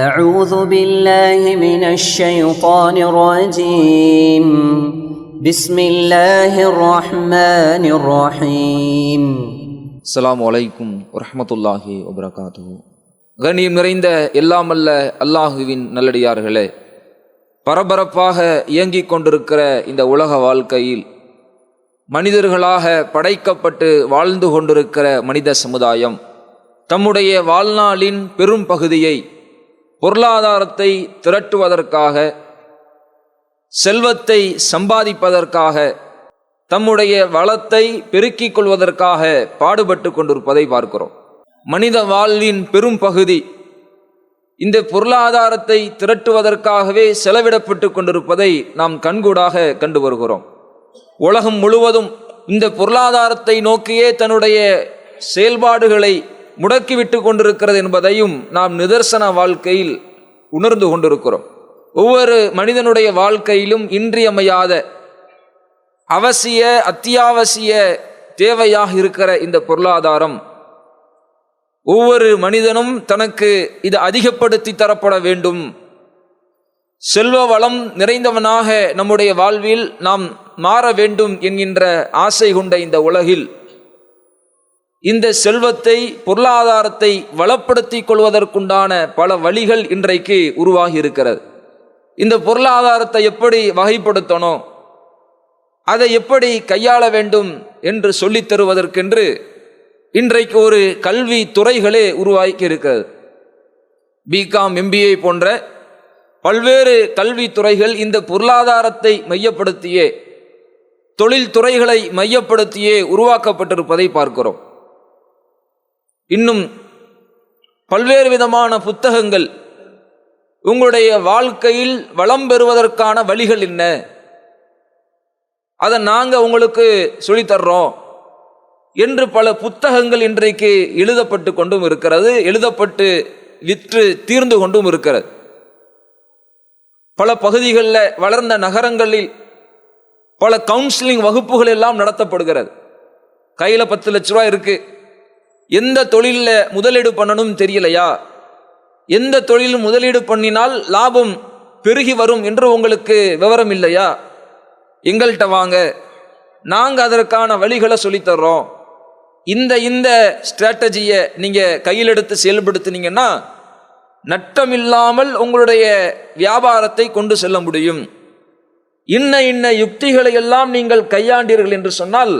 أعوذ بالله من الشيطان الرجيم بسم الله الرحمن الرحيم அஸ்ஸலாமு அலைக்கும் வரஹ்மத்துல்லாஹி வபரகாத்துஹு. கண்ணியம் நிறைந்த எல்லாம் அல்ல அல்லாஹுவின் நல்லடியார்களே, பரபரப்பாக இயங்கிக் கொண்டிருக்கிற இந்த உலக வாழ்க்கையில் மனிதர்களாக படைக்கப்பட்டு வாழ்ந்து கொண்டிருக்கிற மனித சமுதாயம் தம்முடைய வாழ்நாளின் பெரும் பகுதியை பொருளாதாரத்தை திரட்டுவதற்காக, செல்வத்தை சம்பாதிப்பதற்காக, தம்முடைய வளத்தை பெருக்கிக் கொள்வதற்காக பாடுபட்டு கொண்டிருப்பதை பார்க்கிறோம். மனித வாழ்வின் பெரும் பகுதி இந்த பொருளாதாரத்தை திரட்டுவதற்காகவே செலவிடப்பட்டு கொண்டிருப்பதை நாம் கண்கூடாக கண்டு வருகிறோம். உலகம் முழுவதும் இந்த பொருளாதாரத்தை நோக்கியே தன்னுடைய செயல்பாடுகளை முடக்கிவிட்டு கொண்டிருக்கிறது என்பதையும் நாம் நிதர்சன வாழ்க்கையில் உணர்ந்து கொண்டிருக்கிறோம். ஒவ்வொரு மனிதனுடைய வாழ்க்கையிலும் இன்றியமையாத அவசிய அத்தியாவசிய தேவையாக இருக்கிற இந்த பொருளாதாரம் ஒவ்வொரு மனிதனும் தனக்கு இது அதிகப்படுத்தி தரப்பட வேண்டும், செல்வ வளம் நிறைந்தவனாக நம்முடைய வாழ்வில் நாம் மாற வேண்டும் என்கின்ற ஆசை கொண்ட இந்த உலகில் இந்த செல்வத்தை பொருளாதாரத்தை வளப்படுத்திக் கொள்வதற்குண்டான பல வழிகள் இன்றைக்கு உருவாகி இருக்கிறது. இந்த பொருளாதாரத்தை எப்படி வகைப்படுத்தணும், அதை எப்படி கையாள வேண்டும் என்று சொல்லித் தருவதற்கென்று இன்றைக்கு ஒரு கல்வி துறைகளே உருவாக்கி இருக்கிறது. பிகாம், MBA போன்ற பல்வேறு கல்வி துறைகள் இந்த பொருளாதாரத்தை மையப்படுத்தியே, தொழில் துறைகளை மையப்படுத்தியே உருவாக்கப்பட்டிருப்பதை பார்க்கிறோம். இன்னும் பல்வேறு விதமான புத்தகங்கள் உங்களுடைய வாழ்க்கையில் வளம் பெறுவதற்கான வழிகள் என்ன, அதை நாங்கள் உங்களுக்கு சொல்லித்தர்றோம் என்று பல புத்தகங்கள் இன்றைக்கு எழுதப்பட்டு கொண்டும் இருக்கிறது, எழுதப்பட்டு விற்று தீர்ந்து கொண்டும் இருக்கிறது. பல பகுதிகளில், வளர்ந்த நகரங்களில் பல கவுன்சிலிங் வகுப்புகள் எல்லாம் நடத்தப்படுகிறது. கையில் 10 லட்ச ரூபா இருக்கு, எந்த தொழிலில் முதலீடு பண்ணணும் தெரியலையா, எந்த தொழில் முதலீடு பண்ணினால் லாபம் பெருகி வரும் என்று உங்களுக்கு விவரம் இல்லையா, எங்கள்கிட்ட வாங்க, நாங்கள் அதற்கான வழிகளை சொல்லித்தர்றோம். இந்த ஸ்ட்ராட்டஜியை நீங்கள் கையில் எடுத்து செயல்படுத்தினீங்கன்னா நட்டமில்லாமல் உங்களுடைய வியாபாரத்தை கொண்டு செல்ல முடியும். இன்ன யுக்திகளை எல்லாம் நீங்கள் கையாண்டீர்கள் என்று சொன்னால்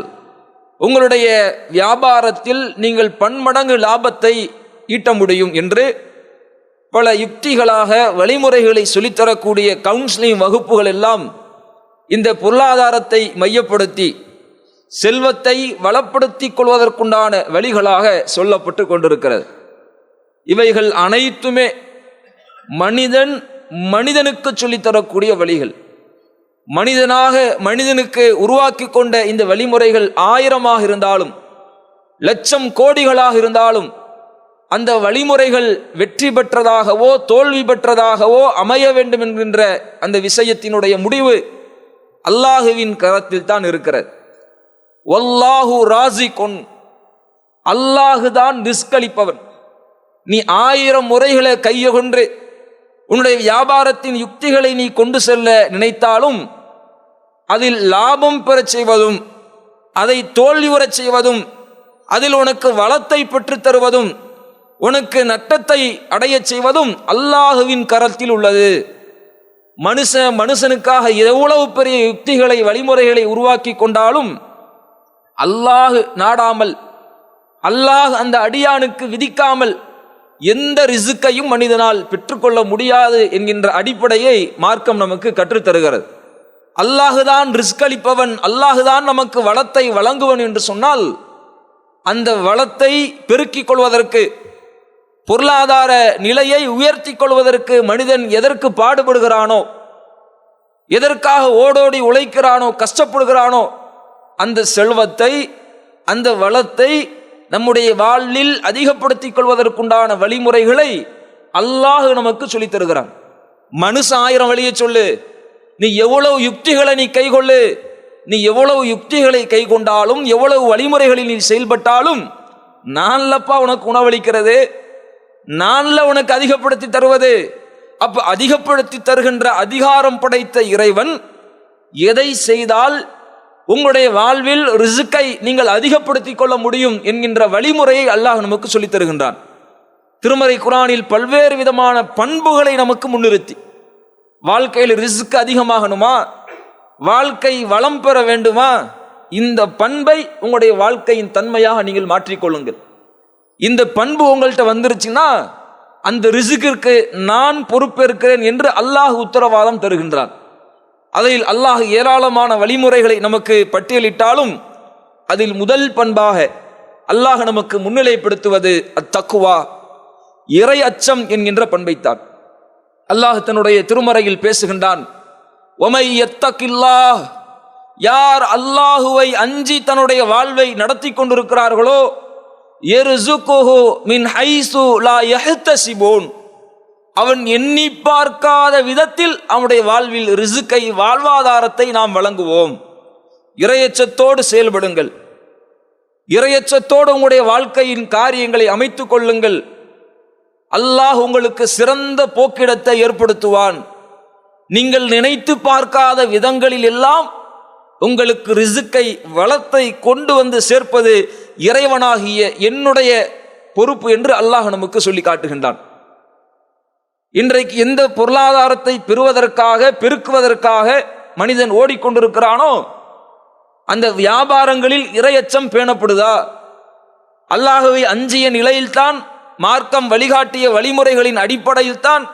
உங்களுடைய வியாபாரத்தில் நீங்கள் பன்மடங்கு லாபத்தை ஈட்ட முடியும் என்று பல யுக்திகளாக வழிமுறைகளை சொல்லித்தரக்கூடிய கவுன்சிலிங் வகுப்புகள் எல்லாம் இந்த பொருளாதாரத்தை மையப்படுத்தி செல்வத்தை வளப்படுத்திக் கொள்வதற்குண்டான வழிகளாக சொல்லப்பட்டு கொண்டிருக்கிறது. இவைகள் அனைத்துமே மனிதனுக்கு சொல்லித்தரக்கூடிய வழிகள். மனிதனுக்கு உருவாக்கி கொண்ட இந்த வழிமுறைகள் 1000 இருந்தாலும், லட்சம் கோடிகளாக இருந்தாலும், அந்த வழிமுறைகள் வெற்றி பெற்றதாகவோ தோல்வி பெற்றதாகவோ அமைய வேண்டும் என்கின்ற அந்த விஷயத்தினுடைய முடிவு அல்லாஹுவின் கரத்தில் தான் இருக்கிறது. வல்லாஹு ராஸிகுன், அல்லாஹுதான் ரிஸ்க் அளிப்பவன். நீ 1000 முறைகளை கையொன்று உன்னுடைய வியாபாரத்தின் யுக்திகளை நீ கொண்டு செல்ல நினைத்தாலும் அதில் லாபம் பெறச் செய்வதும், அதை தோல்வியுறச் செய்வதும், அதில் உனக்கு வளத்தை பெற்றுத் தருவதும், உனக்கு நட்டத்தை அடையச் செய்வதும் அல்லாஹுவின் கரத்தில் உள்ளது. மனுஷனுக்காக எவ்வளவு பெரிய யுக்திகளை வழிமுறைகளை உருவாக்கி கொண்டாலும் அல்லாஹ் நாடாமல், அல்லாஹ் அந்த அடியானுக்கு விதிக்காமல் எந்த ரிசுக்கையும் மனிதனால் பெற்றுக்கொள்ள முடியாது என்கின்ற அடிப்படையை மார்க்கம் நமக்கு கற்றுத்தருகிறது. அல்லாஹுதான் ரிஸ்க் அளிப்பவன், அல்லாஹுதான் நமக்கு வளத்தை வழங்குவன் என்று சொன்னால் அந்த வளத்தை பெருக்கிக் கொள்வதற்கு, பொருளாதார நிலையை உயர்த்தி கொள்வதற்கு மனிதன் எதற்கு பாடுபடுகிறானோ, எதற்காக ஓடோடி உழைக்கிறானோ, கஷ்டப்படுகிறானோ, அந்த செல்வத்தை, அந்த வளத்தை நம்முடைய வாழ்வில் அதிகப்படுத்திக் கொள்வதற்குண்டான வழிமுறைகளை அல்லாஹ் நமக்கு சொல்லித் தருகிறான். மனுஷன் 1000 வழியை சொல்லு, நீ எவ்வளவு யுக்திகளை நீ கைகொள்ளு, நீ எவ்வளவு யுக்திகளை கை கொண்டாலும், எவ்வளவு வழிமுறைகளில் நீ செயல்பட்டாலும், நான் இல்லப்பா உனக்கு உணவளிக்கிறது, நான்ல உனக்கு அதிகப்படுத்தி தருவது. அப்ப அதிகப்படுத்தி தருகின்ற அதிகாரம் படைத்த இறைவன் எதை செய்தால் உங்களுடைய வாழ்வில் ரிஸ்கை நீங்கள் அதிகப்படுத்திக் கொள்ள முடியும் என்கின்ற வழிமுறையை அல்லாஹ் நமக்கு சொல்லித் தருகின்றான். திருமறை குர்ஆனில் பல்வேறு விதமான பண்புகளை நமக்கு முன்னிறுத்தி, வாழ்க்கையில் ரிஸ்க் அதிகமாகணுமா, வாழ்க்கை வளம் பெற வேண்டுமா, இந்த பண்பை உங்களுடைய வாழ்க்கையின் தன்மையாக நீங்கள் மாற்றிக்கொள்ளுங்கள். இந்த பண்பு உங்கள்கிட்ட வந்துருச்சுன்னா அந்த ரிஸ்கிற்கு நான் பொறுப்பேற்கிறேன் என்று அல்லாஹ் உத்தரவாதம் தருகின்றான். அதில் அல்லாஹ் ஏராளமான வழிமுறைகளை நமக்கு பட்டியலிட்டாலும் அதில் முதல் பண்பாக அல்லாஹ் நமக்கு முன்னிலைப்படுத்துவது அத்தக்குவா, இறை அச்சம் என்கின்ற பண்பைத்தான். அல்லாஹ் தன்னுடைய திருமறையில் பேசுகின்றான், ஒமை யத்தகில்லாஹ், யார் அல்லாஹுவை அஞ்சி தன்னுடைய வாழ்வை நடத்தி கொண்டிருக்கிறார்களோ, யர்ஸுகுஹு மின் ஹைஸு லா யஹ்தஸிபூன், அவன் எண்ணி பார்க்காத விதத்தில் அவனுடைய வாழ்வில் ரிஸ்கை, வாழ்வாதாரத்தை நாம் வழங்குவோம். இறையச்சத்தோடு செயல்படுங்கள், இறையச்சத்தோடு உங்களுடைய வாழ்க்கையின் காரியங்களை அமைத்துக் கொள்ளுங்கள். அல்லாஹ் உங்களுக்கு சிறந்த போக்கிடத்தை ஏற்படுத்துவான். நீங்கள் நினைத்து பார்க்காத விதங்களில் எல்லாம் உங்களுக்கு ரிஸ்கை, வளத்தை கொண்டு வந்து சேர்ப்பது இறைவனாகிய என்னுடைய பொறுப்பு என்று அல்லாஹ் நமக்கு சொல்லி காட்டுகின்றான். இன்றைக்கு எந்த பொருளாதாரத்தை பெறுவதற்காக, பெருக்குவதற்காக மனிதன் ஓடிக்கொண்டிருக்கிறானோ அந்த வியாபாரங்களில் இறையச்சம் பேணப்படுதா? அல்லாஹுவை அஞ்சிய நிலையில்தான், மார்க்கம் வழிகாட்டிய வழிமுறைகளின் அடிப்படையில் தான்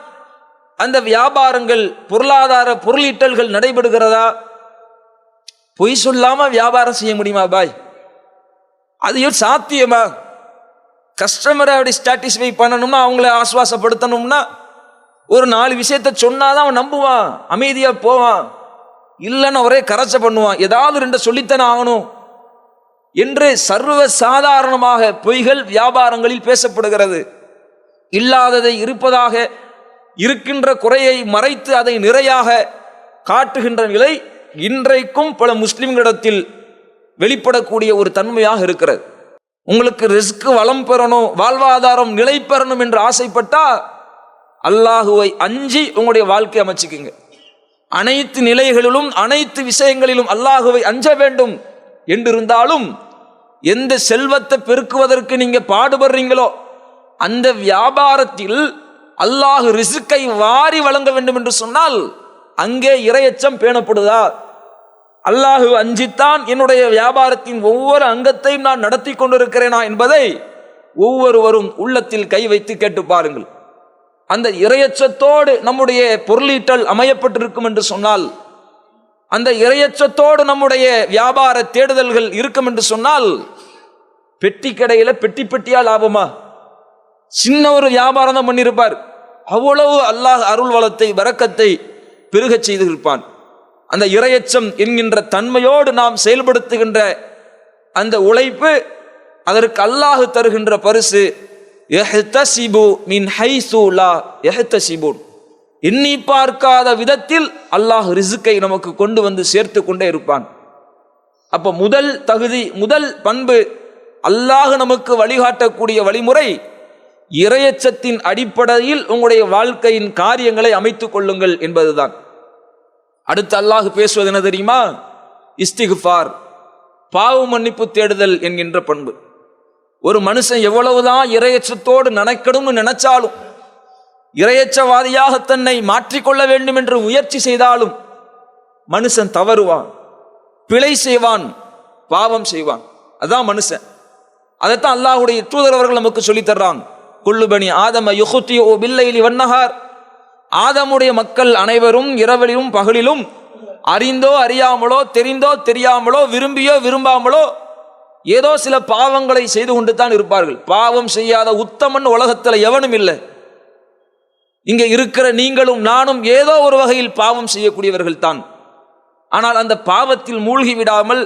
அந்த வியாபாரங்கள், பொருளாதார பொருளீட்டல்கள் நடைபெறுகிறதா? பொய் சொல்லாம வியாபாரம் செய்ய முடியுமா பாய்? அது சாத்தியமா? கஸ்டமரை அப்படி சாட்டிஸ்ஃபை பண்ணணும்னா, அவங்கள ஆஸ்வாசப்படுத்தணும்னா ஒரு 4 விஷயத்த சொன்னாதான் அவன் நம்புவான், அமைதியா போவான். இல்லைன்னா ஒரே கரைச்ச பண்ணுவான், ஏதாவது 2 சொல்லித்தானே ஆகணும் என்று சர்வ சாதாரணமாக பொய்கள் வியாபாரங்களில் பேசப்படுகிறது. இல்லாததை இருப்பதாக, இருக்கின்ற குறையை மறைத்து அதை நிறையாக காட்டுகின்ற நிலை இன்றைக்கும் பல முஸ்லிம்களிடத்தில் வெளிப்படக்கூடிய ஒரு தன்மையாக இருக்கிறது. உங்களுக்கு ரிஸ்க் வளம் பெறணும், வாழ்வாதாரம் நிலை பெறணும் என்று ஆசைப்பட்டா அல்லாஹுவை அஞ்சி உங்களுடைய வாழ்க்கை அமைச்சுக்குங்க. அனைத்து நிலைகளிலும், அனைத்து விஷயங்களிலும் அல்லாஹுவை அஞ்ச வேண்டும் என்றிருந்தாலும், எந்த செல்வத்தை பெருக்குவதற்கு நீங்க பாடுபடுறீங்களோ அந்த வியாபாரத்தில் அல்லாஹ் ரிஸ்கை வாரி வழங்க வேண்டும் என்று சொன்னால் அங்கே இறையச்சம் பேணப்படுதா? அல்லாஹு அஞ்சித்தான் என்னுடைய வியாபாரத்தின் ஒவ்வொரு அங்கத்தையும் நான் நடத்தி கொண்டிருக்கிறேனா என்பதை ஒவ்வொருவரும் உள்ளத்தில் கை வைத்து கேட்டு பாருங்கள். அந்த இறையச்சத்தோடு நம்முடைய பொருளீட்டல் அமையப்பட்டிருக்கும் என்று சொன்னால், அந்த இறையச்சத்தோடு நம்முடைய வியாபார தேடுதல்கள் இருக்கும் என்று சொன்னால், பெட்டி கடையில பெட்டி பெட்டியா லாபமா? சின்ன ஒரு வியாபாரம் தான் பண்ணியிருப்பார், அவ்வளவு அல்லாஹ் அருள் வளத்தை, பரக்கத்தை பெருகச் செய்திருப்பான். அந்த இறையச்சம் என்கின்ற தன்மையோடு நாம் செயல்படுத்துகின்ற அந்த உழைப்பு, அதற்கு அல்லாஹ் தருகின்ற பரிசு யஹ்தஸிபு மின் ஹைஸு லா யஹ்தஸிபூன், எண்ணி பார்க்காத விதத்தில் அல்லாஹ் ரிஸ்கை நமக்கு கொண்டு வந்து சேர்த்து கொண்டே இருப்பான். அப்ப முதல் தகுதி, முதல் பண்பு, அல்லாஹ் நமக்கு வழிகாட்டக்கூடிய வழிமுறை இறையச்சத்தின் அடிப்படையில் உங்களுடைய வாழ்க்கையின் காரியங்களை அமைத்துக் கொள்ளுங்கள் என்பதுதான். அடுத்து அல்லாஹ் பேசுவது என்ன தெரியுமா? இஸ்திக்ஃபார், பாவ மன்னிப்பு தேடுதல் என்கின்ற பண்பு. ஒரு மனுஷன் எவ்வளவுதான் இறையச்சத்தோடு நினைக்கணும்னு நினைச்சாலும், இறையச்சவாதியாக தன்னை மாற்றிக்கொள்ள வேண்டும் என்று முயற்சி செய்தாலும் மனுஷன் தவறுவான், பிழை செய்வான், பாவம் செய்வான். அதான் மனுஷன். அதைத்தான் அல்லாஹ்வுடைய தூதர் அவர்கள் நமக்கு சொல்லித் தர்றாங்க. குல்லு பனி ஆதம யுஹ்திஉ பில்லைலி வன்னஹார், ஆதமுடைய மக்கள் அனைவரும் இரவிலும் பகலிலும் அறிந்தோ அறியாமலோ, தெரிந்தோ தெரியாமலோ, விரும்பியோ விரும்பாமலோ ஏதோ சில பாவங்களை செய்து கொண்டு தான் இருப்பார்கள். பாவம் செய்யாத உத்தமன் உலகத்தில் எவனும் இல்லை. இங்க இருக்கிற நீங்களும் நானும் ஏதோ ஒரு வகையில் பாவம் செய்யக்கூடியவர்கள் தான். ஆனால் அந்த பாவத்தில் மூழ்கி விடாமல்,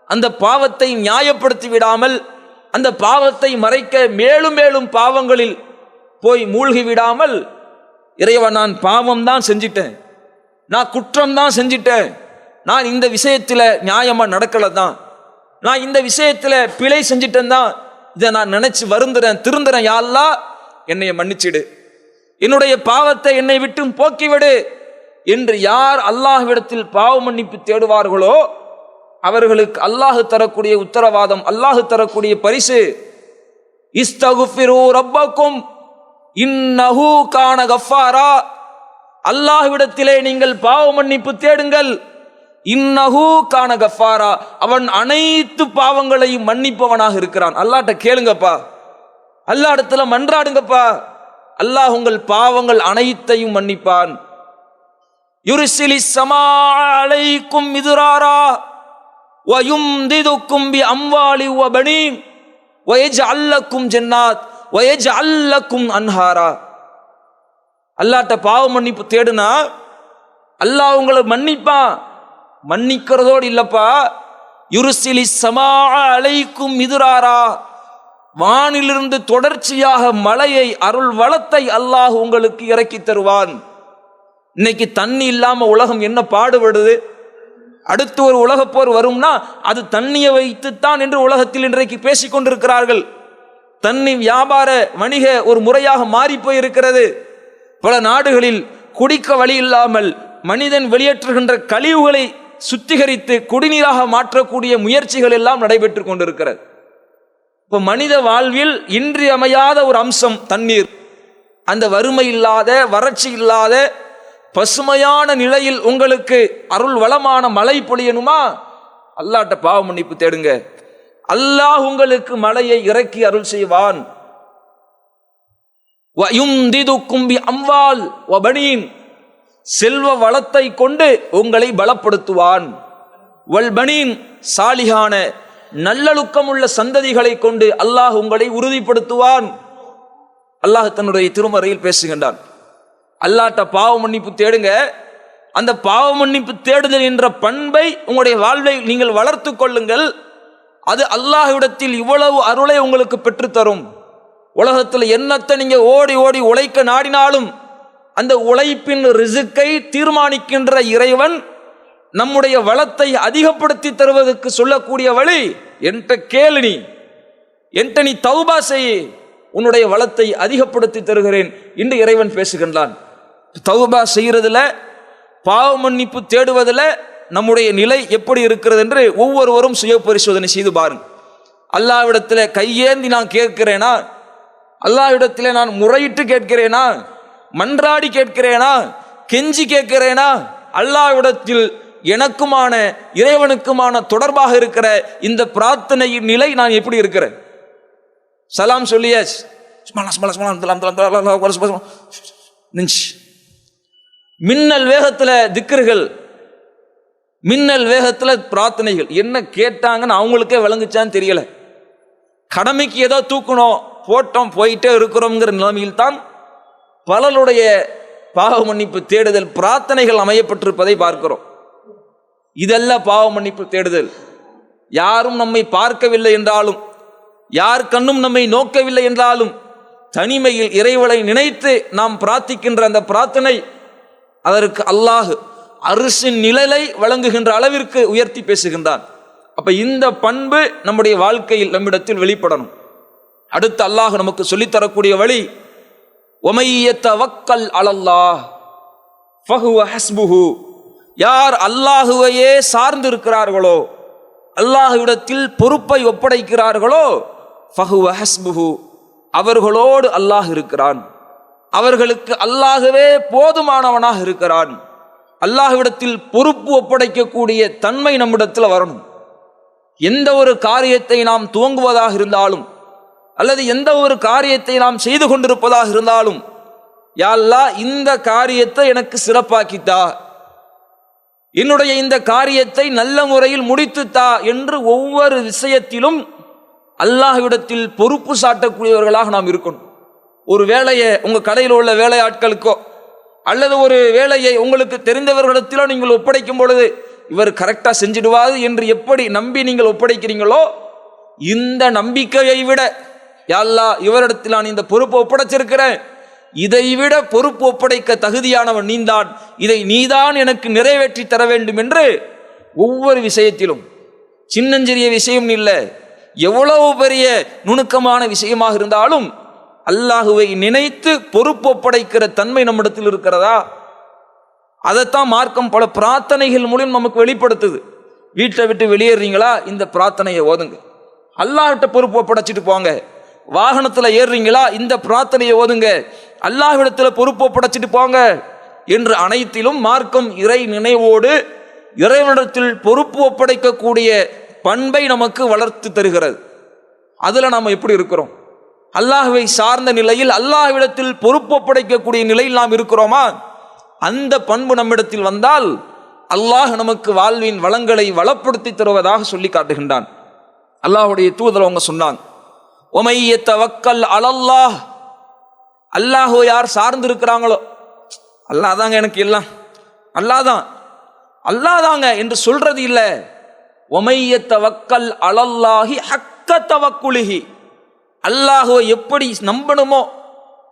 அந்த பாவத்தை நியாயப்படுத்தி விடாமல், அந்த பாவத்தை மறைக்க மேலும் மேலும் பாவங்களில் போய் மூழ்கி விடாமல், இறைவன் நான் பாவம் தான் செஞ்சிட்டேன், நான் குற்றம் தான் செஞ்சிட்டேன், நான் இந்த விஷயத்தில் நியாயமா நடக்கல தான், நான் இந்த விஷயத்தில் பிழை செஞ்சிட்டேன் தான், இதை நான் நினைச்சு வருந்துறேன், திருந்துறேன், யா அல்லாஹ் என்னை மன்னிச்சிடு, என்னுடைய பாவத்தை என்னை விட்டும் போக்கிவிடு என்று யார் அல்லாஹ்விடத்தில் பாவ மன்னிப்பு தேடுவார்களோ அவர்களுக்கு அல்லாஹ் தரக்கூடிய உத்தரவாதம், அல்லாஹ் தரக்கூடிய பரிசு, இஸ்தகுஃபிரு ரப்பக்கும் இன்னஹு கான கஃபாரா, அல்லாஹ்விடத்திலே நீங்கள் பாவ மன்னிப்பு தேடுங்கள், இன்னஹு கான கஃபாரா, அவன் அனைத்து பாவங்களையும் மன்னிப்பவனாக இருக்கிறான். அல்லாஹ்ட்ட கேளுங்கப்பா, அல்லாஹ் இடத்துல மன்றாடுங்கப்பா, அல்லாஹ் உங்கள் பாவங்கள் அனைத்தையும் மன்னிப்பான். யுர்சிலிஸ் ஸமாஅ அலைக்கும் மிதுராரா வயும்திதுக்கும் பி அம்வாலி வ பனீன் வயஜ்அல் லக்கும் ஜன்னாத் வயஜ்அல் லக்கும் அன்ஹாரா. அல்லாஹ்ட்ட பாவ மன்னிப்பு தேடுனா அல்லாஹ் உங்களை மன்னிப்பான். மன்னிக்கிறதோடு இல்லப்பா, யுர்சிலிஸ் ஸமாஅ அலைக்கும் மிதுராரா, வானிலிருந்து தொடர்ச்சியாக மழையை, அருள் வளத்தை அல்லாஹ் உங்களுக்கு இறக்கி தருவான். இன்னைக்கு தண்ணி இல்லாம உலகம் என்ன பாடுபடுது. அடுத்து ஒரு உலகப்போர் வரும்னா அது தண்ணியை வைத்துத்தான் என்று உலகத்தில் இன்றைக்கு பேசிக் கொண்டிருக்கிறார்கள். தண்ணி வியாபார வணிக ஒரு முறையாக மாறி போயிருக்கிறது. பல நாடுகளில் குடிக்க வழி இல்லாமல் மனிதன் வெளியேற்றுகின்ற கழிவுகளை சுத்திகரித்து குடிநீராக மாற்றக்கூடிய முயற்சிகள் எல்லாம் நடைபெற்று கொண்டிருக்கிறது. இப்போ மனித வாழ்வில் இன்றியமையாத ஒரு அம்சம் தண்ணீர். அந்த வறுமை இல்லாத, வறட்சி இல்லாத, பசுமையான நிலையில் உங்களுக்கு அருள் வளமான மழை பொழியணுமா, அல்லாஹ்ட்ட பாவ மன்னிப்பு தேடுங்க, அல்லாஹ் உங்களுக்கு மழையை இறக்கி அருள் செய்வான். வயும்திதுக்கும் பி அம்வால் வ பனீன், செல்வ வளத்தை கொண்டு உங்களை பலப்படுத்துவான். வல் பனீன், சாலிகான நல்லொழுக்கம் உள்ள சந்ததிகளை கொண்டு அல்லாஹ் உங்களை உறுதிப்படுத்துவான். அல்லாஹ் தன்னுடைய திருமறையில் பேசுகின்றான். அல்லாஹ்ட்ட பாவ மன்னிப்பு தேடுங்க. அந்த பாவ மன்னிப்பு தேடுதல் என்ற பண்பை உங்களுடைய வாழ்வை நீங்கள் வளர்த்து கொள்ளுங்கள். அது அல்லாஹ்விடத்தில் இவ்வளவு அருளை உங்களுக்கு பெற்றுத்தரும். உலகத்தில் என்னத்தை நீங்க ஓடி ஓடி உழைக்க நாடினாலும் அந்த உழைப்பின் ரிசுக்கை தீர்மானிக்கின்ற இறைவன் நம்முடைய வளத்தை அதிகப்படுத்தி தருவதற்கு சொல்லக்கூடிய வழி, என்கிட்ட கேளு, என்கிட்ட நீ தௌபா செய், உன்னுடைய வளத்தை அதிகப்படுத்தி தருகிறேன் என்று இறைவன் பேசுகின்றான். தௌபா செய்யறதுல, பாவ மன்னிப்பு தேடுவதில் நம்முடைய நிலை எப்படி இருக்கிறது என்று ஒவ்வொருவரும் சுய பரிசோதனை செய்து பாருங்க. அல்லாஹ்விடத்தில் கையேந்தி நான் கேட்கிறேனா, அல்லாஹ்விடத்தில் நான் முறையிட்டு கேட்கிறேனா, மன்றாடி கேட்கிறேனா, கெஞ்சி கேட்கிறேனா, அல்லாஹ்விடத்தில் எனக்குமான இறைவனுக்குமான தொடர்பாக இருக்கிற இந்த பிரார்த்தனையின் நிலை நான் எப்படி இருக்கிறேன்? சலாம் சொல்லியாச்சு, மின்னல் வேகத்துல திக்ருகள், மின்னல் வேகத்துல பிரார்த்தனைகள். என்ன கேட்டாங்கன்னு அவங்களுக்கே விளங்குச்சான்னு தெரியல. கடமைக்கு ஏதோ தூக்கணும், போட்டோம், போயிட்டே இருக்கிறோங்கிற நிலைமையில் தான் பலருடைய பாவ மன்னிப்பு தேடுதல் பிரார்த்தனைகள் அமையப்பட்டிருப்பதை பார்க்கிறோம். இதெல்லாம் பாவ மன்னிப்பு தேடுதல். யாரும் நம்மை பார்க்கவில்லை என்றாலும், யார் கண்ணும் நம்மை நோக்கவில்லை என்றாலும், தனிமையில் இறைவனை நினைத்து நாம் பிரார்த்திக்கின்ற அந்த பிரார்த்தனை, அதற்கு அல்லாஹ் அரிசின் நிழலை வழங்குகின்ற அளவிற்கு உயர்த்தி பேசுகின்றான். அப்ப இந்த பண்பு நம்முடைய வாழ்க்கையில் நம்மிடத்தில் வெளிப்படணும். அடுத்து அல்லாஹ் நமக்கு சொல்லித்தரக்கூடிய வழி, ஒமையத்தவக்கல் அலல்லாஹ் ஃபஹுவ ஹஸ்புஹு, யார் அல்லாஹுவையே சார்ந்து இருக்கிறார்களோ, அல்லாஹ்விடத்தில் பொறுப்பை ஒப்படைக்கிறார்களோ, ஃபஹுவ ஹஸ்புஹு, அவர்களோடு அல்லாஹ் இருக்கிறான், அவர்களுக்கு அல்லாஹ்வே போதுமானவனாக இருக்கிறான். அல்லாஹ்விடத்தில் பொறுப்பு ஒப்படைக்கக்கூடிய தன்மை நம்மிடத்தில் வரணும். எந்த ஒரு காரியத்தை நாம் துவங்குவதாக இருந்தாலும், அல்லது எந்த ஒரு காரியத்தை நாம் செய்து கொண்டிருப்பதாக இருந்தாலும், யா அல்லாஹ் இந்த காரியத்தை எனக்கு சிறப்பாக்கித்தா, என்னுடைய இந்த காரியத்தை நல்ல முறையில் முடித்துத்தா என்று ஒவ்வொரு விஷயத்திலும் அல்லாஹ்விடத்தில் பொறுப்பு சாட்டக்கூடியவர்களாக நாம் இருக்கணும். ஒரு வேலையை உங்க கடையில் உள்ள வேலையாட்களுக்கோ அல்லது ஒரு வேலையை உங்களுக்கு தெரிந்தவர்களிடத்திலோ நீங்கள் ஒப்படைக்கும் பொழுது, இவர் கரெக்டா செஞ்சிடுவாது என்று எப்படி நம்பி நீங்கள் ஒப்படைக்கிறீங்களோ, இந்த நம்பிக்கையை விட, யா அல்லாஹ் இவரிடத்தில் நான் இந்த பொறுப்பை ஒப்படைச்சிருக்கிறேன், இதைவிட பொறுப்பு ஒப்படைக்க தகுதியானவன் நீந்தான், இதை நீதான் எனக்கு நிறைவேற்றி தர வேண்டும் என்று ஒவ்வொரு விஷயத்திலும், சின்னஞ்சிறிய விஷயம் இல்லை, எவ்வளவு பெரிய நுணுக்கமான விஷயமாக இருந்தாலும் அல்லாஹுவை நினைத்து பொறுப்பு ஒப்படைக்கிற தன்மை நம்மிடத்தில் இருக்கிறதா? அதைத்தான் மார்க்கம் பல பிரார்த்தனைகள் மூலம் நமக்கு வெளிப்படுத்துது. வீட்டை விட்டு வெளியேறீங்களா, இந்த பிரார்த்தனையை ஓதுங்க. அல்லாஹ்கிட்ட பொறுப்பு ஒப்படைச்சிட்டு போங்க. வாகனத்தில் ஏறுறீங்களா, இந்த பிரார்த்தனையை ஓதுங்க. அல்லாஹ்விடத்தில் பொறுப்பு ஒப்படைச்சிட்டு போங்க என்று அனைத்திலும் மார்க்கம் இறை நினைவோடு இறைவனிடத்தில் பொறுப்பு ஒப்படைக்கக்கூடிய பண்பை நமக்கு வளர்த்து தருகிறது. அதில் நாம் எப்படி இருக்கிறோம்? அல்லாஹ்வை சார்ந்த நிலையில் அல்லாஹ்விடத்தில் பொறுப்பு ஒப்படைக்கக்கூடிய நிலையில் நாம் இருக்கிறோமா? அந்த பண்பு நம்மிடத்தில் வந்தால் அல்லாஹ் நமக்கு வாழ்வின் வளங்களை வளப்படுத்தி தருவதாக சொல்லி காட்டுகின்றான். அல்லாஹுடைய தூதர் அவங்க சொன்னாங்க, ஒமை யத்தவக்கல் அலல்லாஹ், அல்லாஹோ யார் சார்ந்து இருக்கிறாங்களோ, அல்லாஹ் தாங்க எனக்கு எல்லாம், அல்லாஹ் தாங்க என்று சொல்றது இல்லை. ஒமை யத்தவக்கல் அலல்லாஹி ஹக்க தவக்குலிஹி, அல்லாஹோ எப்படி நம்பணுமோ,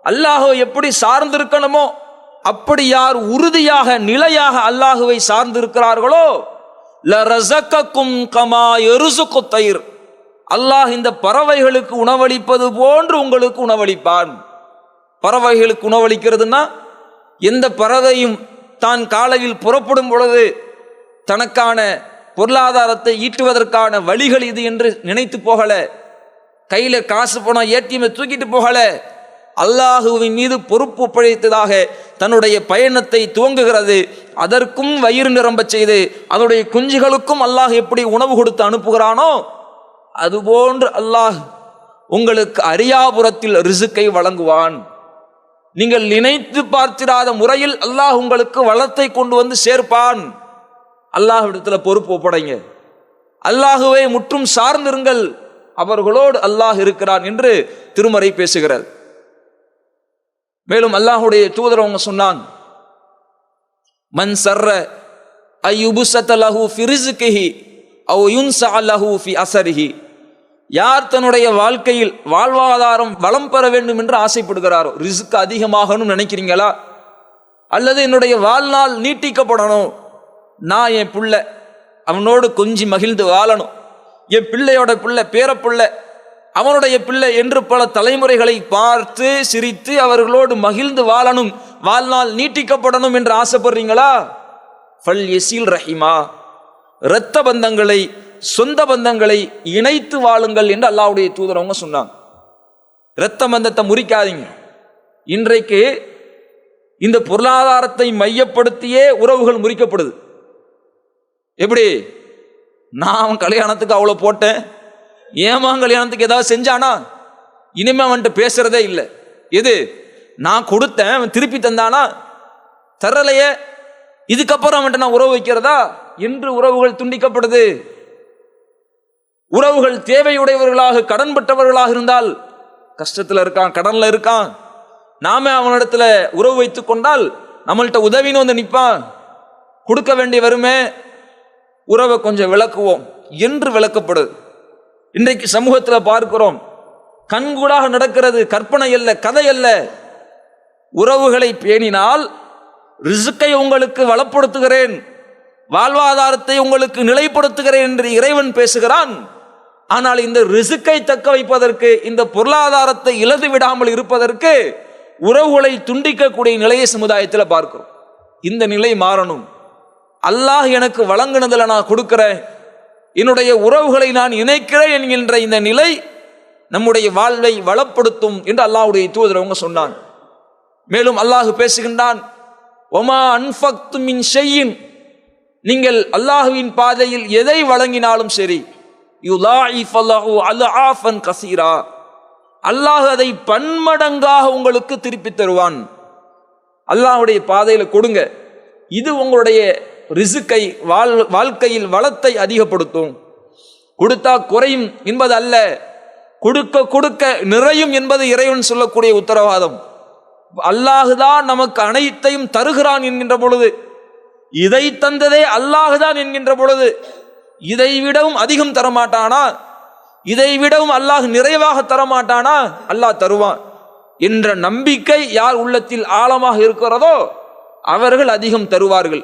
அல்லாஹோ எப்படி சார்ந்திருக்கணுமோ அப்படி யார் உறுதியாக நிலையாக அல்லாஹுவை சார்ந்திருக்கிறார்களோ, லரஸகக்கும் கமா யர்ஸுகு தைர், அல்லாஹ் இந்த பறவைகளுக்கு உணவளிப்பது போன்று உங்களுக்கு உணவளிப்பான். பறவைகளுக்கு உணவளிக்கிறதுனா, எந்த பறவையும் தான் காலையில் புறப்படும் பொழுது தனக்கான பொருளாதாரத்தை ஈட்டுவதற்கான வழிகள் இது என்று நினைத்து போகல, கையில காசு பணம் ஏடிஎம் தூக்கிட்டு போகல, அல்லாஹுவின் மீது பொறுப்பு ஒப்படைத்ததாக தன்னுடைய பயணத்தை துவங்குகிறது. அதற்கும் வயிறு நிரம்ப செய்து அதனுடைய குஞ்சுகளுக்கும் அல்லாஹ் எப்படி உணவு கொடுத்து அனுப்புகிறானோ அதுபோன்று அல்லாஹ் உங்களுக்கு அரியாபுரத்தில் ரிசுக்கை வழங்குவான். நீங்கள் நினைத்து பார்த்திராத முறையில் அல்லாஹ் உங்களுக்கு வளத்தை கொண்டு வந்து சேர்ப்பான். அல்லாஹ்விடத்தில் பொறுப்பு ஒப்படைங்க, அல்லாஹுவை முற்றும் சார்ந்திருங்கள், அவர்களோடு அல்லாஹ் இருக்கிறான் என்று திருமறை பேசுகிறது. மேலும் அல்லாஹுடைய தூதர் அவங்க சொன்னாங்க, மன் சர்ர அய்யுபுஸத லஹு ஃபி ரிஸ்கிஹி அவ் யுன்ஸஅ லஹு ஃபி அஸரிஹி, யார் தன்னுடைய வாழ்க்கையில் வாழ்வாதாரம் வளம் பெற வேண்டும் என்று ஆசைப்படுகிறாரோ, ரிஸ்க் அதிகமாகணும் நினைக்கிறீங்களா, அல்லது என்னுடைய வாழ்நாள் நீட்டிக்கப்படணும், நான் என் பிள்ளை அவனோடு கொஞ்சி மகிழ்ந்து வாழணும், என் பிள்ளையோட பிள்ளை பேரப்பிள்ளை அவனுடைய பிள்ளை என்று பல தலைமுறைகளை பார்த்து சிரித்து அவர்களோடு மகிழ்ந்து வாழணும், வாழ்நாள் நீட்டிக்கப்படணும் என்று ஆசைப்படுறீங்களா, ஃபல் யஸில் ரஹிமா, இரத்த பந்தங்களை சொந்த பந்தங்களை இணைத்து வாழுங்கள் என்று அல்லாஹ்வுடைய தூதர் அவங்க சொன்னாங்க. இரத்த பந்தத்தை முறிக்காதீங்க. இன்றைக்கு இந்த பொருளாதாரத்தை மையப்படுத்தியே உறவுகள் முறிக்கப்படுது. எப்படி? நான் கல்யாணத்துக்கு அவ்வளோ போட்டேன், ஏமா கல்யாணத்துக்கு ஏதாவது செஞ்சானா, இனிமே அவன்கிட்ட பேசுறதே இல்லை. எது? நான் கொடுத்தேன் அவன் திருப்பி தந்தானா, தரலையே, இதுக்கப்புறம் அவன்கிட்ட நான் உறவு வைக்கிறதா என்று உறவுகள் துண்டிக்கப்படுது. உறவுகள் தேவையுடையவர்களாக கடன்பட்டவர்களாக இருந்தால், கஷ்டத்தில் இருக்கான், கடன்ல இருக்கான், நாம அவனிடத்துல உறவு வைத்து கொண்டால் நம்மள்கிட்ட உதவின்னு வந்து நிற்பான், கொடுக்க வேண்டிய வருமே, உறவை கொஞ்சம் விளக்குவோம் என்று விளக்கப்படுது. இன்றைக்கு சமூகத்தில் பார்க்கிறோம், கண்கூடாக நடக்கிறது, கற்பனை அல்ல, கதை அல்ல. உறவுகளை பேணினால் ரிஸ்கை உங்களுக்கு வளப்படுத்துகிறேன், வாழ்வாதாரத்தை உங்களுக்கு நிலைப்படுத்துகிறேன் என்று இறைவன் பேசுகிறான். ஆனால் இந்த ரிஸ்கை தக்க வைப்பதற்கு, இந்த பொருளாதாரத்தை இழந்து விடாமல் இருப்பதற்கு உறவுகளை துண்டிக்கக்கூடிய நிலையை சமுதாயத்தில் பார்க்கிறோம். இந்த நிலை மாறணும். அல்லாஹ் எனக்கு வழங்கினதில் நான் கொடுக்கிறேன், என்னுடைய உறவுகளை நான் இணைக்கிறேன் என்கின்ற இந்த நிலை நம்முடைய வாழ்வை வளப்படுத்தும் என்று அல்லாஹ்வுடைய தூதர் அவங்க சொன்னாங்க. மேலும் அல்லாஹ் பேசுகின்றான், ஒமா அன்ஃபக்து மின் ஷையின், நீங்கள் அல்லாஹுவின் பாதையில் எதை வழங்கினாலும் சரி, யுலாஇஃபு லஹு அல்ஆஃபன் கஸீரா, அல்லாஹ் அதை பன்மடங்காக உங்களுக்கு திருப்பி தருவான். அல்லாஹ்வுடைய பாதையில் கொடுங்க, இது உங்களுடைய ரிஸ்கை வாழ்க்கையில் வளத்தை அதிகப்படுத்தும். கொடுத்தா குறையும் என்பது அல்ல, கொடுக்க கொடுக்க நிறையும் என்பது இறைவன் சொல்லக்கூடிய உத்தரவாதம். அல்லாஹுதான் நமக்கு அனைத்தையும் தருகிறான் என்கின்ற பொழுது, இதை தந்ததே அல்லாஹுதான் என்கின்ற பொழுது, இதை விடவும் அதிகம் தரமாட்டானா, இதை விடவும் அல்லாஹ் நிறைவாக தரமாட்டானா, அல்லாஹ் தருவான் என்ற நம்பிக்கை யார் உள்ளத்தில் ஆழமாக இருக்கிறதோ அவர்கள் அதிகம் தருவார்கள்.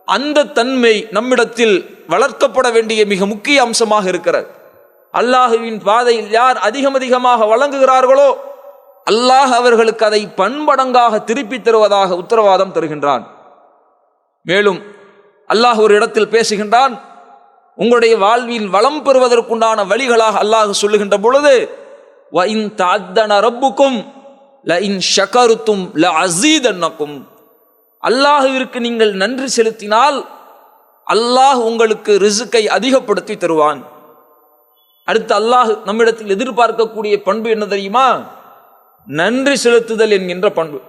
அந்த தன்மை நம்மிடத்தில் வளர்க்கப்பட வேண்டிய மிக முக்கிய அம்சமாக இருக்கிறது. அல்லாஹுவின் பாதையில் யார் அதிகமாக வழங்குகிறார்களோ அல்லாஹ் அவர்களுக்கு அதை பன்மடங்காக திருப்பி தருவதாக உத்தரவாதம் தருகின்றான். மேலும் அல்லாஹ் ஒரு இடத்தில் பேசுகின்றான், உங்களுடைய வாழ்வில் வளம் பெறுவதற்குண்டான வழிகளாக அல்லாஹ் சொல்லுகின்ற பொழுது, وَإِن تَعَدَّنَ رَبُّكُمْ لَإِن شَكَرْتُمْ لَأَزِيدَنَّكُمْ அல்லாஹ்விற்கு நீங்கள் நன்றி செலுத்தினால் அல்லாஹ் உங்களுக்கு ரிஸ்கை அதிகப்படுத்தி தருவான். அடுத்து அல்லாஹ் நம்மிடத்தில் எதிர்பார்க்கக்கூடிய பண்பு என்ன தெரியுமா? நன்றி செலுத்துதல் என்கின்ற பண்பு.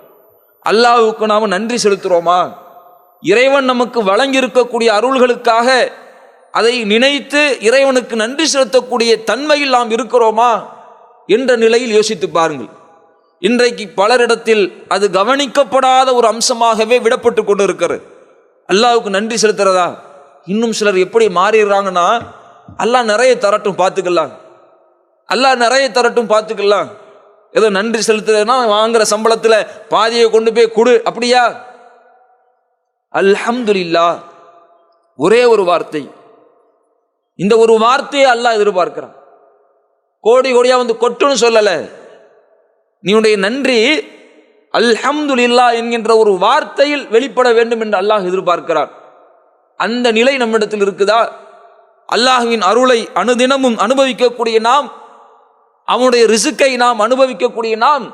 அல்லாஹ்வுக்கு நாம் நன்றி செலுத்துறோமா? இறைவன் நமக்கு வழங்கியிருக்கக்கூடிய அருள்களுக்காக அதை நினைத்து இறைவனுக்கு நன்றி செலுத்தக்கூடிய தன்மையில் நாம் இருக்கிறோமா என்ற நிலையில் யோசித்து பாருங்கள். இன்றைக்கு பலரிடத்தில் அது கவனிக்கப்படாத ஒரு அம்சமாகவே விடப்பட்டு கொண்டு இருக்கிறது. அல்லாஹ்வுக்கு நன்றி செலுத்துறதா? இன்னும் சிலர் எப்படி மாறிடுறாங்கன்னா, அல்லாஹ் நிறைய தரட்டும் பார்த்துக்கலாம், அல்லாஹ் நிறைய தரட்டும் பார்த்துக்கலாம். ஏதோ நன்றி செலுத்துறதுன்னா வாங்குற சம்பளத்தில் பாதியை கொண்டு போய் கொடு, அப்படியா? அல்ஹம்துலில்லாஹ் ஒரே ஒரு வார்த்தை, இந்த ஒரு வார்த்தையை அல்லாஹ் எதிர்பார்க்கிறான். கோடி கோடியா வந்து கொட்டுன்னு சொல்லல, நீ உன்னுடைய நன்றி அல்ஹம்துலில்லாஹ் என்கின்ற ஒரு வார்த்தையில் வெளிப்பட வேண்டும் என்று அல்லாஹ் எதிர்பார்க்கிறான். அந்த நிலை நம்மிடத்தில் இருக்குதா? அல்லாஹ்வின் அருளை அனுதினமும் அனுபவிக்கக்கூடிய நாம், அவனுடைய ரிசுக்கை நாம் அனுபவிக்கக்கூடிய நாம்,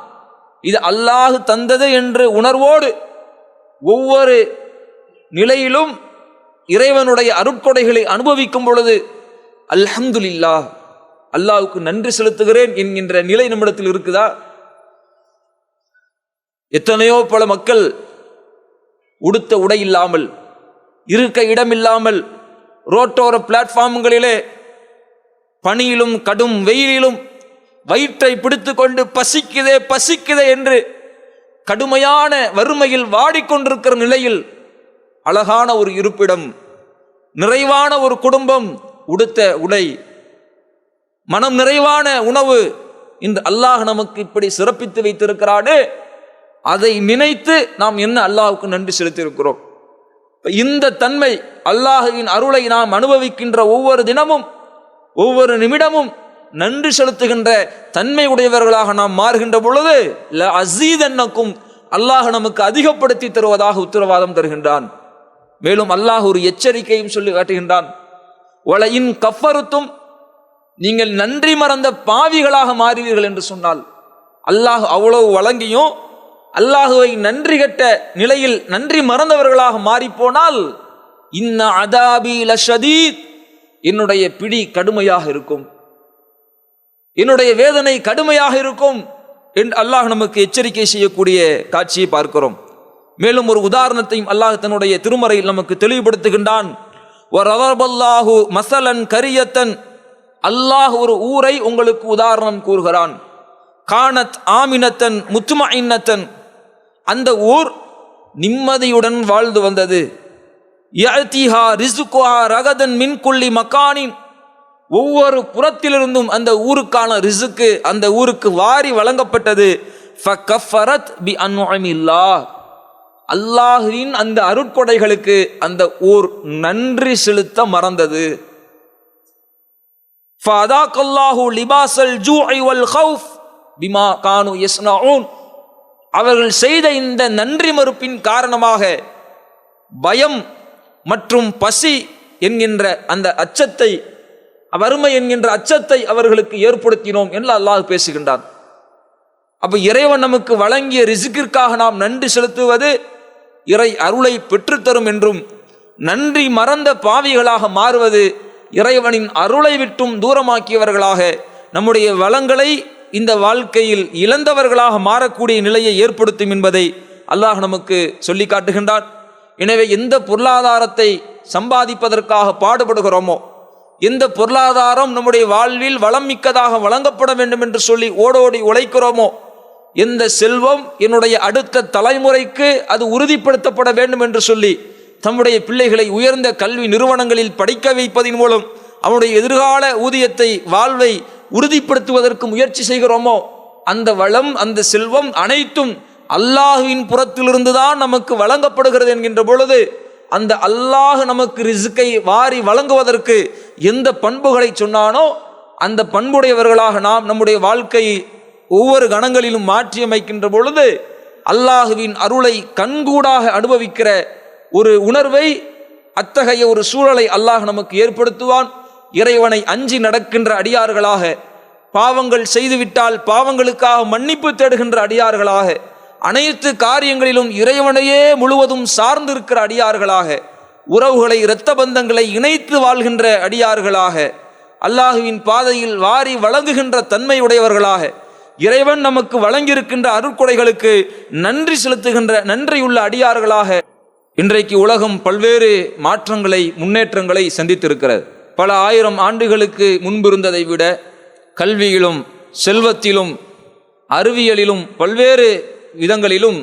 இது அல்லாஹ் தந்தது என்று உணர்வோடு ஒவ்வொரு நிலையிலும் இறைவனுடைய அருட்கொடைகளை அனுபவிக்கும் பொழுது அல்ஹம்துலில்லாஹ், அல்லாஹ்வுக்கு நன்றி செலுத்துகிறேன் என்கின்ற நிலை நம்மிடத்தில் இருக்குதா? எத்தனையோ பல மக்கள் உடுத்த உடை இல்லாமல், இருக்க இடமில்லாமல், ரோட்டோர பிளாட்ஃபார்ம்களிலே பனியிலும் கடும் வெயிலிலும் வயிற்றை பிடித்து கொண்டு பசிக்குதே பசிக்குதே என்று கடுமையான வறுமையில் வாடிக்கொண்டிருக்கிற நிலையில் அழகான ஒரு இருப்பிடம், நிறைவான ஒரு குடும்பம், உடுத்த உடை, மனம் நிறைவான உணவு, இந்த அல்லாஹ் நமக்கு இப்படி சிறப்பித்து வைத்திருக்கிறானே, அதை நினைத்து நாம் என்ன அல்லாஹ்வுக்கு நன்றி செலுத்தி இருக்கிறோம்? இந்த தன்மை, அல்லாஹ்வின் அருளை நாம் அனுபவிக்கின்ற ஒவ்வொரு தினமும் ஒவ்வொரு நிமிடமும் நன்றி செலுத்துகின்ற தன்மை உடையவர்களாக நாம் மாறுகின்ற பொழுது லஅஸீதன்னக்கும், அல்லாஹ் நமக்கு அதிகப்படுத்தி தருவதாக உத்தரவாதம் தருகின்றான். மேலும் அல்லாஹ் ஒரு எச்சரிக்கையும் சொல்லி காட்டுகின்றான், வலஇன் கஃபருத்தும், நீங்கள் நன்றி மறந்த பாவிகளாக மாறுவீர்கள் என்று சொன்னால், அல்லாஹ் அவ்வளவு வழங்கியும் அல்லாஹுவை நன்றி கட்ட நிலையில் நன்றி மறந்தவர்களாக மாறிப்போனால், இன்ன அதாபி லஷதீத், என்னுடைய பிடி கடுமையாக இருக்கும், என்னுடைய வேதனை கடுமையாக இருக்கும் என்று அல்லாஹ் நமக்கு எச்சரிக்கை செய்யக்கூடிய காட்சியை பார்க்கிறோம். மேலும் ஒரு உதாரணத்தையும் அல்லாஹ் தன்னுடைய திருமறையில் நமக்கு தெளிவுபடுத்துகின்றான். வரதபல்லாஹு மஸலன் கரியத்தன், அல்லாஹ் ஒரு ஊரை உங்களுக்கு உதாரணம் கூறுகிறான். கானத் ஆமினத்தன் முத்மஇன்னத்தன், அந்த ஊர் நிம்மதியுடன் வாழ்ந்து வந்தது. யஅதிஹா ரிஸ்குஹா ரகதன் மின் குல்லி மக்கானின், ஒவ்வொரு புறத்திலிருந்தும் அந்த ஊருக்கான ரிஸ்க்கு அந்த ஊருக்கு வாரி வழங்கப்பட்டது. ஃபகஃபரத் பி அன்உமில்லாஹ், அல்லாஹ்வின் அந்த அருட்கொடைகளுக்கு அந்த ஊர் நன்றி செலுத்த மறந்தது. ஃபஅதாகல்லாஹு லிபாஸல் ஜூஇ வல் கௌஃப் பிமா கானு யஸ்னஊன், அவர்கள் செய்த இந்த நன்றி மறுப்பின் காரணமாக பயம் மற்றும் பசி என்கின்ற அந்த அச்சத்தை, வறுமை என்கின்ற அச்சத்தை அவர்களுக்கு ஏற்படுத்தினோம் என்று அல்லாஹ் பேசுகின்றான். அப்ப இறைவன் நமக்கு வழங்கிய ரிஸ்கிற்காக நாம் நன்றி செலுத்துவது இறை அருளை பெற்றுத்தரும் என்றும், நன்றி மறந்த பாவிகளாக மாறுவது இறைவனின் அருளை விட்டும் தூரமாக்கியவர்களாக, நம்முடைய வளங்களை இந்த வாழ்க்கையில் இழந்தவர்களாக மாறக்கூடிய நிலையை ஏற்படுத்தும் என்பதை அல்லாஹ் நமக்கு சொல்லி காட்டுகின்றான். எனவே எந்த பொருளாதாரத்தை சம்பாதிப்பதற்காக பாடுபடுகிறோமோ, எந்த பொருளாதாரம் நம்முடைய வாழ்வில் வளம் மிக்கதாக வழங்கப்பட வேண்டும் என்று சொல்லி ஓடோடி உழைக்கிறோமோ, எந்த செல்வம் என்னுடைய அடுத்த தலைமுறைக்கு அது உறுதிப்படுத்தப்பட வேண்டும் என்று சொல்லி தம்முடைய பிள்ளைகளை உயர்ந்த கல்வி நிறுவனங்களில் படிக்க வைப்பதன் மூலம் அவனுடைய எதிர்கால ஊதியத்தை, வாழ்வை உறுதிப்படுத்துவதற்கு முயற்சி செய்கிறோமோ, அந்த வளம் அந்த செல்வம் அனைத்தும் அல்லாஹ்வின் புறத்திலிருந்து தான் நமக்கு வழங்கப்படுகிறது என்கின்ற பொழுது, அந்த அல்லாஹ் நமக்கு ரிஸ்கை வாரி வழங்குவதற்கு எந்த பண்புகளை சொன்னானோ அந்த பண்புடையவர்களாக நாம் நம்முடைய வாழ்க்கையை ஒவ்வொரு கணங்களிலும் மாற்றியமைக்கின்ற பொழுது அல்லாஹுவின் அருளை கண்கூடாக அனுபவிக்கிற ஒரு உணர்வை, அத்தகைய ஒரு சூழலை அல்லாஹ் நமக்கு ஏற்படுத்துவான். இறைவனை அஞ்சி நடக்கின்ற அடியார்களாக, பாவங்கள் செய்துவிட்டால் பாவங்களுக்காக மன்னிப்பு தேடுகின்ற அடியார்களாக, அனைத்து காரியங்களிலும் இறைவனையே முழுவதும் சார்ந்திருக்கிற அடியார்களாக, உறவுகளை இரத்த பந்தங்களை இணைத்து வாழ்கின்ற அடியார்களாக, அல்லாஹுவின் பாதையில் வாரி வழங்குகின்ற தன்மையுடையவர்களாக, இறைவன் நமக்கு வழங்கியிருக்கின்ற அருட்கொடைகளுக்கு நன்றி செலுத்துகின்ற நன்றியுள்ள அடியார்களாக இன்றைக்கு உலகம் பல்வேறு மாற்றங்களை, முன்னேற்றங்களை சந்தித்திருக்கிறது. பல ஆயிரம் ஆண்டுகளுக்கு முன்பிருந்ததை விட கல்வியிலும் செல்வத்திலும் அறிவியலிலும் பல்வேறு விதங்களிலும்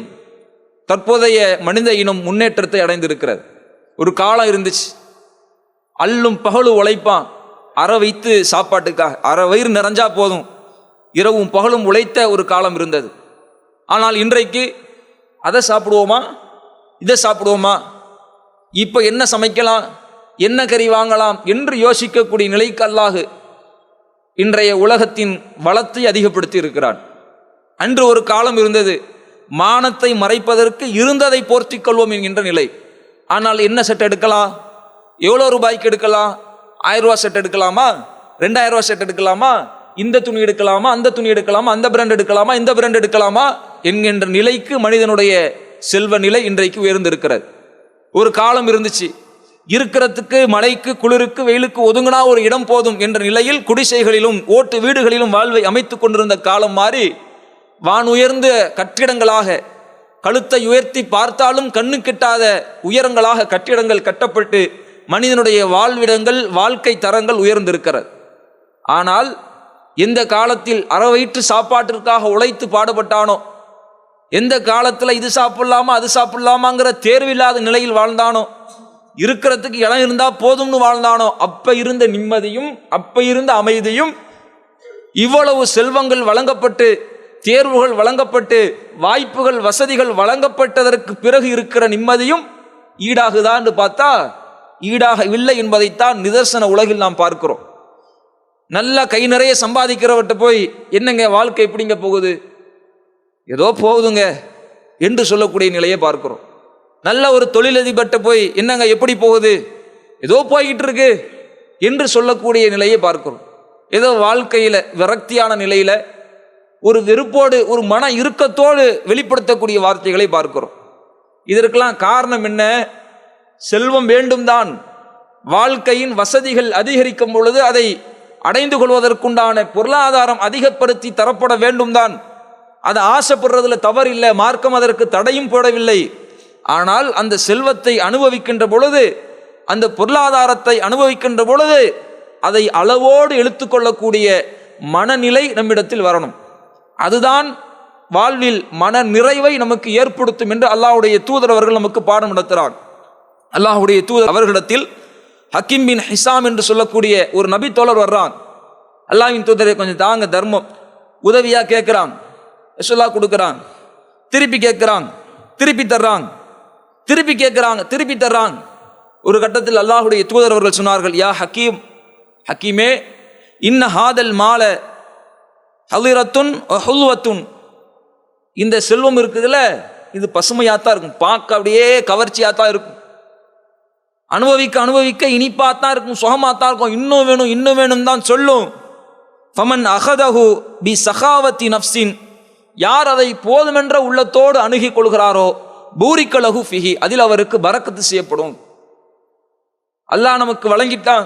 தற்போதைய மனித இனம் முன்னேற்றத்தை அடைந்திருக்கிறது. ஒரு காலம் இருந்துச்சு, அல்லும் பகலும் உழைப்பான், அரை வைத்து சாப்பாட்டுக்காக, அரை வயிறு நிறைஞ்சா போதும், இரவும் பகலும் உழைத்த ஒரு காலம் இருந்தது. ஆனால் இன்றைக்கு அதை சாப்பிடுவோமா, இதை சாப்பிடுவோமா, இப்போ என்ன சமைக்கலாம், என்ன கறி வாங்கலாம் என்று யோசிக்கக்கூடிய நிலைக்கு அல்லாஹ் இன்றைய உலகத்தின் வளத்தை அதிகப்படுத்தி இருக்கிறான். அன்று ஒரு காலம் இருந்தது, மானத்தை மறைப்பதற்கு இருந்ததை போர்த்திக் கொள்வோம் என்கின்ற நிலை. ஆனால் என்ன செட் எடுக்கலாம், எவ்வளோ ரூபாய்க்கு எடுக்கலாம், 1000 ரூபா செட் எடுக்கலாமா, 2000 ரூபா செட் எடுக்கலாமா, இந்த துணி எடுக்கலாமா, அந்த துணி எடுக்கலாமா, அந்த பிராண்ட் எடுக்கலாமா, இந்த பிராண்ட் எடுக்கலாமா என்கின்ற நிலைக்கு மனிதனுடைய செல்வ நிலை இன்றைக்கு உயர்ந்திருக்கிறது. ஒரு காலம் இருந்துச்சு, இருக்கிறதுக்கு மழைக்கு குளிருக்கு வெயிலுக்கு ஒதுங்கினா ஒரு இடம் போதும் என்ற நிலையில் குடிசைகளிலும் ஓட்டு வீடுகளிலும் வாழ்வை அமைத்துக் கொண்டிருந்த காலம் மாறி வான் உயர்ந்த கட்டிடங்களாக, கழுத்தை உயர்த்தி பார்த்தாலும் கண்ணு கிட்டாத உயரங்களாக கட்டிடங்கள் கட்டப்பட்டு மனிதனுடைய வாழ்விடங்கள், வாழ்க்கை தரங்கள் உயர்ந்திருக்கிறது. ஆனால் எந்த காலத்தில் அரை வயிற்று சாப்பாட்டிற்காக உழைத்து பாடுபட்டானோ, எந்த காலத்தில் இது சாப்பிடலாமா அது சாப்பிடலாமாங்கிற தேர்வில்லாத நிலையில் வாழ்ந்தானோ, இருக்கிறதுக்கு இடம் இருந்தா போதும்னு வாழ்ந்தானோ, அப்ப இருந்த நிம்மதியும் அப்ப இருந்த அமைதியும், இவ்வளவு செல்வங்கள் வழங்கப்பட்டு தேர்வுகள் வழங்கப்பட்டு வாய்ப்புகள் வசதிகள் வழங்கப்பட்டதற்கு பிறகு இருக்கிற நிம்மதியும் ஈடாகுதான் என்று பார்த்தா ஈடாகவில்லை என்பதைத்தான் நிதர்சன உலகில் நாம் பார்க்கிறோம். நல்லா கை நிறைய சம்பாதிக்கிறவர்கிட்ட போய் என்னங்க வாழ்க்கை எப்படிங்க போகுது, ஏதோ போகுதுங்க என்று சொல்லக்கூடிய நிலையை பார்க்கிறோம். நல்ல ஒரு தொழிலதிபர்கிட்ட போய் என்னங்க எப்படி போகுது, ஏதோ போய்கிட்டு இருக்கு என்று சொல்லக்கூடிய நிலையை பார்க்கிறோம். ஏதோ வாழ்க்கையில விரக்தியான நிலையில ஒரு வெறுப்போடு ஒரு மன இறுக்கத்தோடு வெளிப்படுத்தக்கூடிய வார்த்தைகளை பார்க்கிறோம். இதற்கெல்லாம் காரணம் என்ன? செல்வம் வேண்டும் தான், வாழ்க்கையின் வசதிகள் அதிகரிக்கும் பொழுது அதை அடைந்து கொள்வதற்குண்டான பொருளாதாரம் அதிகப்படுத்தி தரப்பட வேண்டும் தான். அதை ஆசைப்படுறதுல தவறு இல்லை, மார்க்கம் அதற்கு தடையும் போடவில்லை. ஆனால் அந்த செல்வத்தை அனுபவிக்கின்ற பொழுது, அந்த பொருளாதாரத்தை அனுபவிக்கின்ற பொழுது அதை அளவோடு இழுத்துக்கொள்ளக்கூடிய மனநிலை நம்மிடத்தில் வரணும். அதுதான் வாழ்வில் மன நிறைவை நமக்கு ஏற்படுத்தும் என்று அல்லாஹ்வுடைய தூதர் அவர்கள் நமக்கு பாடம் நடத்துகிறார். அல்லாஹ்வுடைய தூதர் அவர்களிடத்தில் ஹக்கீம் பின் ஹிசாம் என்று சொல்லக்கூடிய ஒரு நபி தோழர் வர்றான். அல்லாஹ்வின் தூதரை கொஞ்சம் தாங்க, தர்மம் உதவியா கேட்கிறான், ரசூலா கொடுக்குறான், திருப்பி கேட்கிறான், திருப்பி தர்றான், திருப்பி கேட்கிறாங்க, திருப்பி தர்றான். ஒரு கட்டத்தில் அல்லாஹ்வுடைய தூதர் அவர்கள் சொன்னார்கள், யா ஹக்கீம், ஹக்கீமே, இன்ன ஹாதல் மால ஹலிரத்துன் ஹுல்வத்துன், இந்த செல்வம் இருக்குதுல இது பசுமையாத்தான் இருக்கும், பார்க்க அப்படியே கவர்ச்சியாத்தான் இருக்கும், அனுபவிக்க அனுபவிக்க இனிப்பாத்தான் இருக்கும், சுகமாத்தான் இருக்கும், இன்னும் வேணும் இன்னும் வேணும் தான் சொல்லும். ஃபமன் அஹதஹு பி சகாவத்தி நஃப்ஸின், யார் அதை போதுமென்ற உள்ளத்தோடு அணுகிக் கொள்கிறாரோ பூரிக்கலஹு ஃபிஹி, அதில் அவருக்கு பரக்கத்து செய்யப்படும். அல்லாஹ் நமக்கு வழங்கிட்டான்,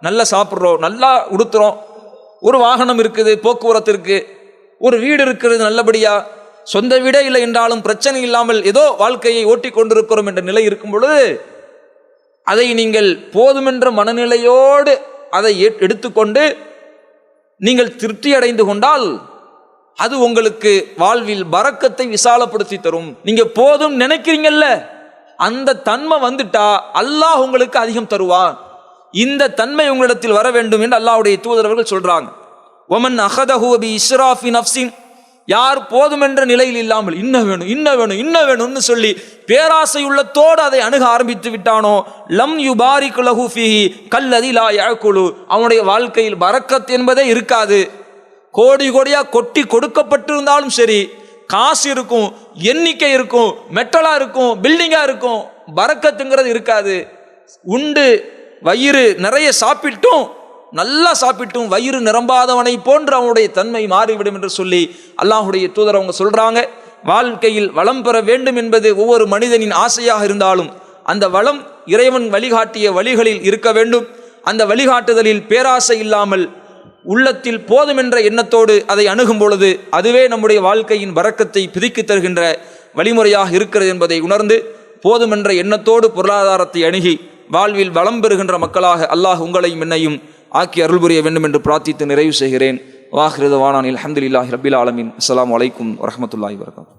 நல்லா சாப்பிட்றோம், நல்லா உடுத்துறோம், ஒரு வாகனம் இருக்குது, போக்குவரத்து இருக்கு, ஒரு வீடு இருக்கிறது, நல்லபடியா சொந்த வீடே இல்லை என்றாலும் பிரச்சனை இல்லாமல் ஏதோ வாழ்க்கையை ஓட்டி கொண்டிருக்கிறோம் என்ற நிலை இருக்கும் பொழுது அதை நீங்கள் போதுமென்ற மனநிலையோடு அதை எடுத்துக்கொண்டு நீங்கள் திருப்தி அடைந்து கொண்டால் அது உங்களுக்கு வாழ்வில் பரக்கத்தை விசாலப்படுத்தி தரும். நீங்க போதும் நினைக்கிறீங்கல்ல, அந்த தன்மை வந்துட்டா அல்லாஹ் உங்களுக்கு அதிகம் தருவான். இந்த தன்மை உங்களிடத்தில் வர வேண்டும் என்று அல்லாஹ்வுடைய தூதரவர்கள் சொல்றாங்க. ஒமன் அஹதஹு பி இஸ்ராஃபி நஃப்ஸின், யார் போதுமென்ற நிலையில் இல்லாமல் இன்ன வேணும் இன்ன வேணும் இன்ன வேணும்னு சொல்லி பேராசை உள்ளத்தோடு அதை அணுக ஆரம்பித்து விட்டானோ, லம் யுபாரிக் லஹு ஃபீஹி கல்லதி லா யஅகுலு, அவனுடைய வாழ்க்கையில் பரக்கத் என்பதே இருக்காது. கோடி கோடியா கொட்டி கொடுக்கப்பட்டிருந்தாலும் சரி, காசு இருக்கும், எண்ணிக்கை இருக்கும், மெட்டலா இருக்கும், பில்டிங்கா இருக்கும், பரக்கத்துங்கிறது இருக்காது. உண்டு வயிறு நிறைய சாப்பிட்டும், நல்லா சாப்பிட்டும் வயிறு நிரம்பாதவனை போன்று அவனுடைய தன்மை மாறிவிடும் என்று சொல்லி அல்லாஹுடைய தூதர் அவங்க சொல்றாங்க. வாழ்க்கையில் வளம் பெற வேண்டும் என்பது ஒவ்வொரு மனிதனின் ஆசையாக இருந்தாலும் அந்த வளம் இறைவன் வழிகாட்டிய வழிகளில் இருக்க வேண்டும். அந்த வழிகாட்டுதலில் பேராசை இல்லாமல் உள்ளத்தில் போதும் என்ற எண்ணத்தோடு அதை அணுகும் பொழுது அதுவே நம்முடைய வாழ்க்கையின் பரக்கத்தை பிதிக்கி தருகின்ற வழிமுறையாக இருக்கிறது என்பதை உணர்ந்து போதும் என்ற எண்ணத்தோடு பொருளாதாரத்தை அணுகி வாழ்வில் வளம் பெறுகின்ற மக்களாக அல்லாஹ் உங்களையும் என்னையும் ஆக்கி அருள் புரிய வேண்டும் என்று பிரார்த்தித்து நிறைவு செய்கிறேன். வாஹிரு தவானான் அல்ஹம்துலில்லாஹி ரப்பில் ஆலமீன். அஸ்ஸலாமு அலைக்கும் வரஹ்மத்துல்லாஹி வபரகாத்துஹு.